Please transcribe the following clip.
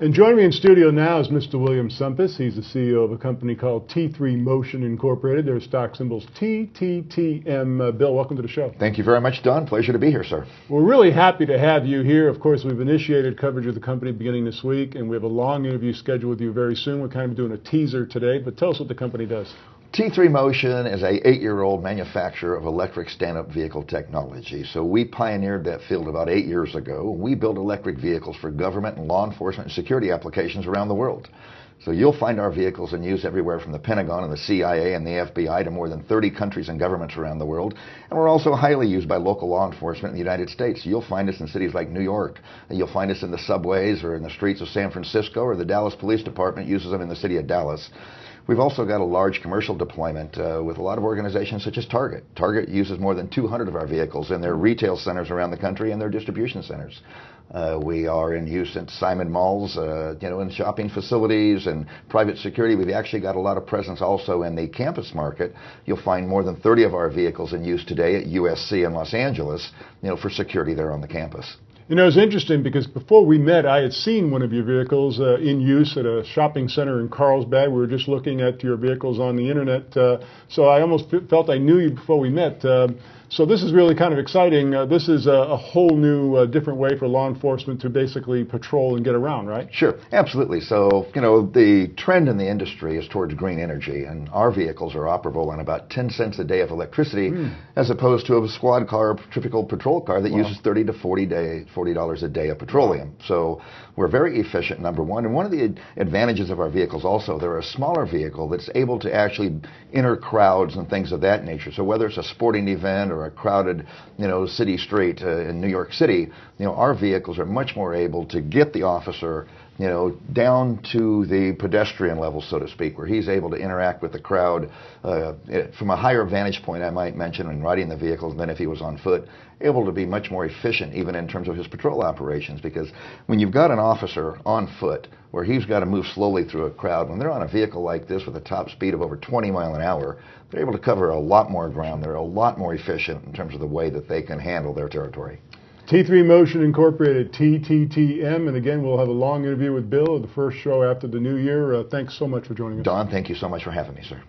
And joining me in studio now is Mr. William Sumpis. He's the CEO of a company called T3 Motion Incorporated. Their stock symbol's TTTM. Bill, welcome to the show. Thank you very much, Don. Pleasure to be here, sir. We're really happy to have you here. Of course, we've initiated coverage of the company beginning this week, and we have a long interview scheduled with you very soon. We're kind of doing a teaser today, but tell us what the company does. T3 Motion is a 8-year-old manufacturer of electric stand-up vehicle technology. So we pioneered that field about 8 years ago. We build electric vehicles for government and law enforcement and security applications around the world. So you'll find our vehicles in use everywhere from the Pentagon and the CIA and the FBI to more than 30 countries and governments around the world. And we're also highly used by local law enforcement in the United States. You'll find us in cities like New York. You'll find us in the subways or in the streets of San Francisco, or the Dallas Police Department uses them in the city of Dallas. We've also got a large commercial deployment with a lot of organizations such as Target. Target uses more than 200 of our vehicles in their retail centers around the country and their distribution centers. We are in use at Simon malls, in shopping facilities and private security. We've actually got a lot of presence also in the campus market. You'll find more than 30 of our vehicles in use today at USC in Los Angeles, for security there on the campus. You know, it's interesting because before we met, I had seen one of your vehicles in use at a shopping center in Carlsbad. We were just looking at your vehicles on the internet, so I almost felt I knew you before we met. So this is really kind of exciting. This is a whole new, different way for law enforcement to basically patrol and get around, right? Sure, absolutely. So, the trend in the industry is towards green energy, and our vehicles are operable on about 10 cents a day of electricity, as opposed to a squad car, typical patrol car that uses $30 to $40 a day of petroleum. So we're very efficient, number one. And one of the advantages of our vehicles also, they're a smaller vehicle that's able to actually enter crowds and things of that nature. So whether it's a sporting event or a crowded, city street in New York City, our vehicles are much more able to get the officer, down to the pedestrian level, so to speak, where he's able to interact with the crowd from a higher vantage point, I might mention, in riding the vehicles than if he was on foot, able to be much more efficient even in terms of his patrol operations. Because when you've got an officer on foot where he's got to move slowly through a crowd, when they're on a vehicle like this with a top speed of over 20 miles an hour, they're able to cover a lot more ground. They're a lot more efficient in terms of the way that they can handle their territory. T3 Motion Incorporated, TTTM, and again, we'll have a long interview with Bill at the first show after the new year. Thanks so much for joining us. Don, thank you so much for having me, sir.